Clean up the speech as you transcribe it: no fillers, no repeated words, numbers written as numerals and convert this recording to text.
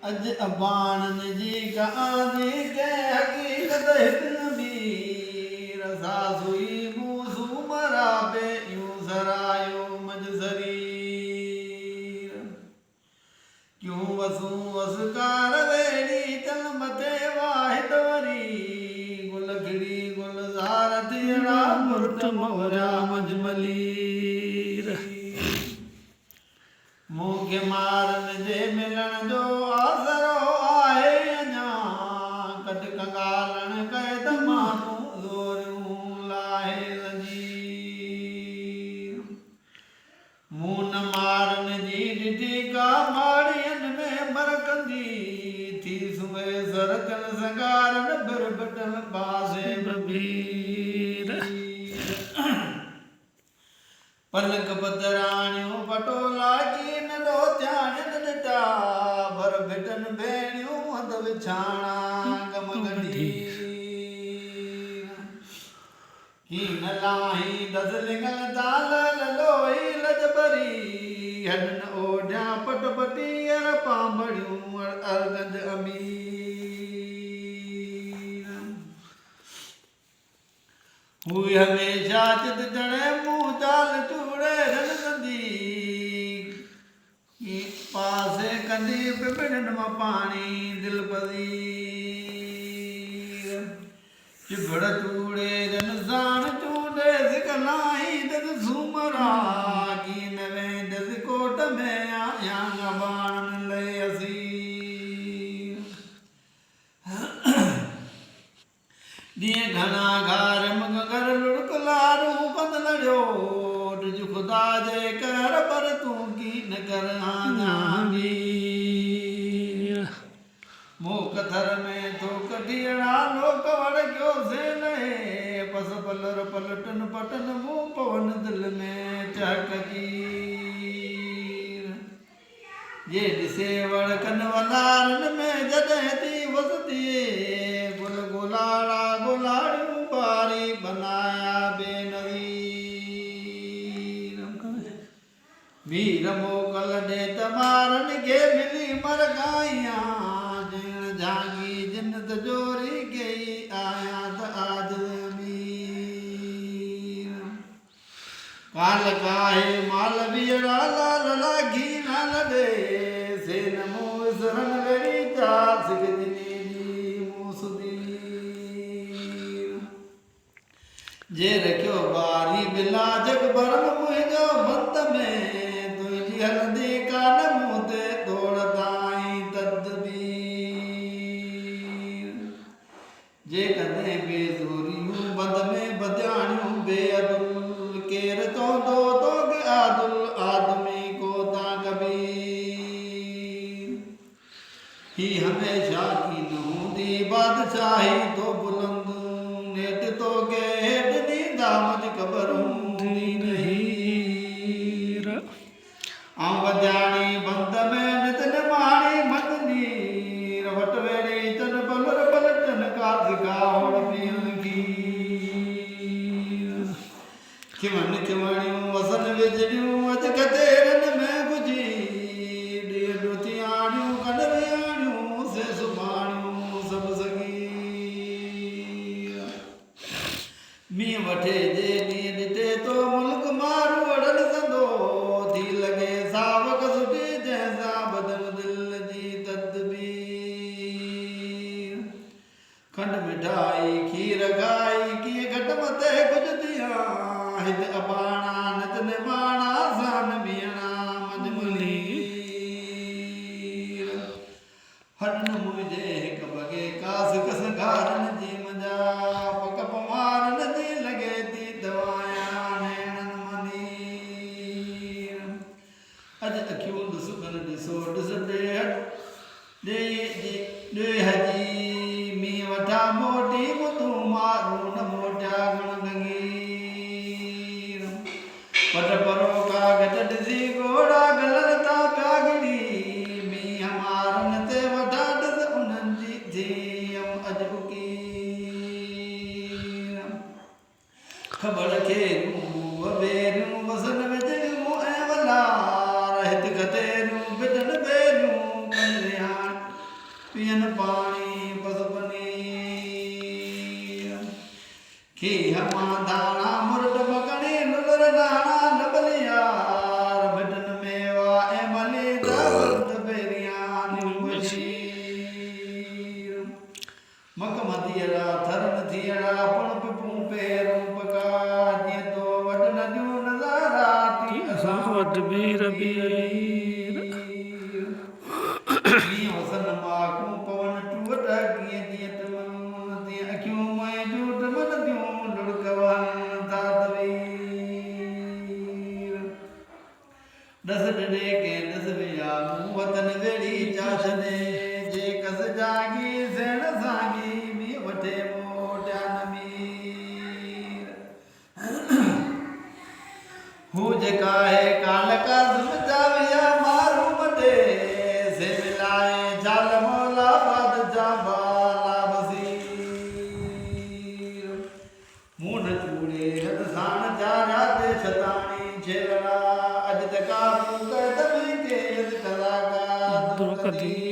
अज अबान जी का आदि के हकीकत हितनबीर सासुई मूसू मरा पे यूं सरायो मजसरीर क्यों वसू वसकार वेड़ी तल मते वाहिद वरी गुलखड़ी गुलजार तेरा मुर्त मोरा मजमलीर मूंखे मारन जे मिलन जो आसरो आहे अञा कट कंगालण कए त माण्हू ज़ोरियूं लाहे ज़ंजीर मूं न मारन जी ॾिठी का माड़ियनि में मरकंदी थी सुबह सरकन संगारन बिरबटन बासे बबीर पलक पतराणियूं पटोला की नंढो ध्यान ॾिठा भर भिटन भेणियूं हथ विछाणा गम गंढी ही न लाही दस लिंगल दाल ललोई लजबरी हडन ओढ़िया पटपटी अर पांबड़ियूं अरगंज अमीर हुई हमेशा चित जड़े मुंह चाल चूड़े रन कंदी पासे कंदी पिपड़न मां पानी दिल पदीर चिबड़ चूड़े रन साण चूड़े सिकलाई दस झूमरा की नवे दस कोट में आया बाण ले असीर दिए घना घार मगर लुड़क लारू कंद लड़ो तुझ खुदा जे कर पर तू की न कर आजागी मूक थर में तो कटियड़ा लोक वड़ क्यों से लहे पस पलर पलटन पटन मुंह पवन दिल में चहकजीर ये दिसे वड़कन वलारन में जॾहिं थी वसती गुल गुलाड़ा गुलाड़ियूं बारी बनाया बेनज़ीर वीर मोकल ॾे त मारन खे मिली मरगाइयां जिन झांगी जिनत जोरी कई आया त आज अमीर काल काहे माल बीड़ा लाल लागी नाल ॾे से नमो विसरन वेड़ी चा सिगजनी जी मूसदीर जे रखियो बारी बिला जग भरम मुंहिंजो भत में तुंहिंजी हलंदी कान मूं ते दौड़ताई तदबीर जे कॾहिं बेज़ोरियूं बंद में बदियाणियूं बेअदुल केर चवंदो तोखे आदुल आदमी को ता कबीर ही हमेशा की न हूंदी बादशाही तो बुलंद नेट तो के हेठ नींदा मुझ ख़बर हूंदी नहीं आऊं वॼाणी बंद में नितन माणी मदनी वट वेड़ी चन पलर पलटन काज गावण पीअण खिमन खिमणियूं वसन विझड़ियूं अॼु कतेरन में गुजी ॾींहं ॾोथियाणियूं कॾवियाणियूं से सुभाणियूं सभु सॻी मींहुं वठे जे ॾींहुं ॾिठे तो मुल्क मारू अड़ल कंदो थी लॻे सावक सुठी जंहिंसां बदन दिल जी तदबीर खंड मिठाई खीर गाई कीअं घट मथे कुझु थिया हित अबाणा नत निमाणा सान बीहणा मजमलीर हन मुंहिंजे हिकु बगे कास कस घारन जी मजा पक पमारन जी लॻे थी दवाया नैणन मनीर अॼु अखियूं ॾिसुकन ॾिसो ॾिस ॾे हजी मींहुं वठा मोटी मुतूं मारू न मोटिया गुण गंगीर पट परो का घट ॾिसी घोड़ा गलनि था पिया गिड़ी मींहुं मारन ते वठा ॾिस उन्हनि जी धीअम अॼु उकीर ख़बर खेरूं वेरूं वसन विझड़ियूं ऐं वलार हित खतेरूं बिटन बेरियूं कंदियां पियन पानी पस पनीर खी हमा दाना मुर्द मकनी नुलर दाना नबलियार बिटन मेवा एमली दर्द बेरियान बशीर मकमदियरा थरन थियरा पण पिपू पेरम पका जे तो वड नदियो नजारा ती वड बीर बीर कीअं वसन माखूं पवन टूट कीअं जीअं तमन तीअं अखियूं मैं झूठ मन थियूं लुड़कवन तातवीर दस ॾिॾे के दस विया मूं वतन वेड़ी चा छॾे जे कस जागी सेण सागी बि वठे मोटिया नमीर हू जेका है काल का दुम जाविया मारू मटे से मिलाए जाल मौला बाद जाबाला बसीर मून चूड़े रत साण जा राते शतानी छेलड़ा अज तका कदम के कलाका दुकदी